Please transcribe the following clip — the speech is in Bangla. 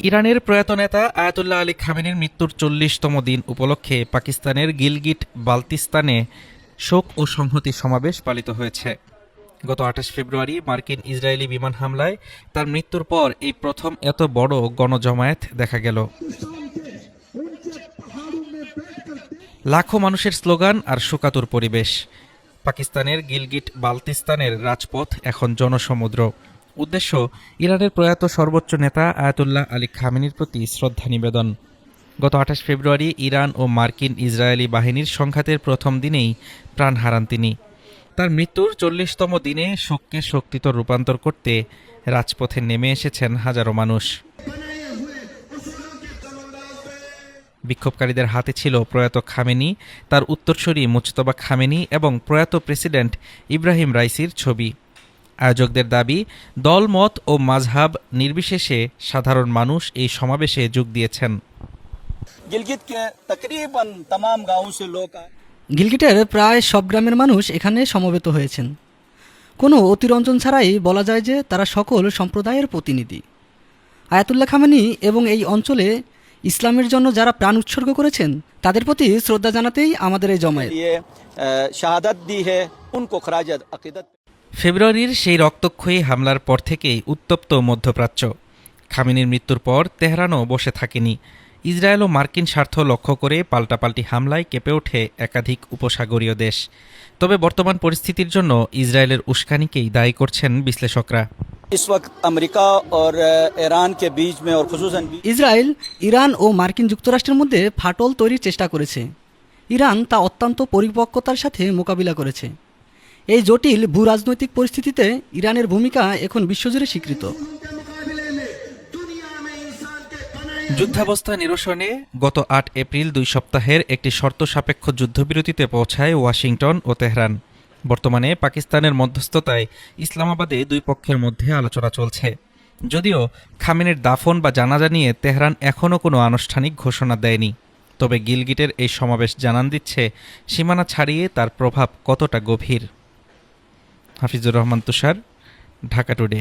ইরানের প্রয়াত নেতা আয়াতুল্লাহ আলী খামেনির মৃত্যুর ৪০তম দিন উপলক্ষে পাকিস্তানের গিলগিট বালতিস্তানে শোক ও সংহতি সমাবেশ পালিত হয়েছে। গত ২৮ ফেব্রুয়ারি মার্কিন ইসরায়েলি বিমান হামলায় তার মৃত্যুর পর এই প্রথম এত বড় গণজমায়েত দেখা গেল। লাখো মানুষের স্লোগান আর শোকাতুর পরিবেশ। পাকিস্তানের গিলগিট বালতিস্তানের রাজপথ এখন জনসমুদ্র। উদ্দেশ্য ইরানের প্রয়াত সর্বোচ্চ নেতা আয়াতুল্লাহ আলী খামেনির প্রতি শ্রদ্ধা নিবেদন। গত ২৮ ফেব্রুয়ারি ইরান ও মার্কিন ইসরায়েলি বাহিনীর সংঘাতের প্রথম দিনেই প্রাণ হারান তিনি। তার মৃত্যুর ৪০তম দিনে শোককে শক্তিতে রূপান্তর করতে রাজপথে নেমে এসেছেন হাজারো মানুষ। বিক্ষোভকারীদের হাতে ছিল প্রয়াত খামেনি, তার উত্তরসূরি মুজতবা খামেনি এবং প্রয়াত প্রেসিডেন্ট ইব্রাহিম রাইসির ছবি। আয়োজকদের দাবি, দলমত ও মাযহাব নির্বিশেষে সাধারণ মানুষ এই সমাবেশে যোগ দিয়েছেন। গিলগিটের প্রায় সব গ্রামের মানুষ এখানে সমবেত হয়েছেন। কোনো অতিরঞ্জন ছাড়াই বলা যায় যে তারা সকল সম্প্রদায়ের প্রতিনিধি। আয়াতুল্লাহ খামেনি এবং এই অঞ্চলে ইসলামের জন্য যারা প্রাণ উৎসর্গ করেছেন তাদের প্রতি শ্রদ্ধা জানাতেই আমাদের এই জমায়েত। ফেব্রুয়ারির সেই রক্তক্ষয়ী হামলার পর থেকেই উত্তপ্ত মধ্যপ্রাচ্য। খামেনির মৃত্যুর পর তেহরানও বসে থাকেনি। ইসরায়েল ও মার্কিন স্বার্থ লক্ষ্য করে পাল্টাপাল্টি হামলায় কেঁপে ওঠে একাধিক উপসাগরীয় দেশ। তবে বর্তমান পরিস্থিতির জন্য ইসরায়েলের উস্কানিকেই দায়ী করছেন বিশ্লেষকরা। ইসরায়েল, ইরান ও মার্কিন যুক্তরাষ্ট্রের মধ্যে ফাটল তৈরির চেষ্টা করেছে। ইরান তা অত্যন্ত পরিপক্কতার সাথে মোকাবিলা করেছে। এই জটিল ভূরাজনৈতিক পরিস্থিতিতে ইরানের ভূমিকা এখন বিশ্বজুড়ে স্বীকৃত। যুদ্ধাবস্থা নিরসনে গত ৮ এপ্রিল ২ সপ্তাহের একটি শর্তসাপেক্ষ যুদ্ধবিরতিতে পৌঁছায় ওয়াশিংটন ও তেহরান। বর্তমানে পাকিস্তানের মধ্যস্থতায় ইসলামাবাদে দুই পক্ষের মধ্যে আলোচনা চলছে। যদিও খামেনির দাফন বা জানাজা নিয়ে তেহরান এখনও কোনো আনুষ্ঠানিক ঘোষণা দেয়নি। তবে গিলগিটের এই সমাবেশ জানান দিচ্ছে সীমানা ছাড়িয়ে তার প্রভাব কতটা গভীর। হাফিজুর রহমান তুষার, ঢাকা টুডে।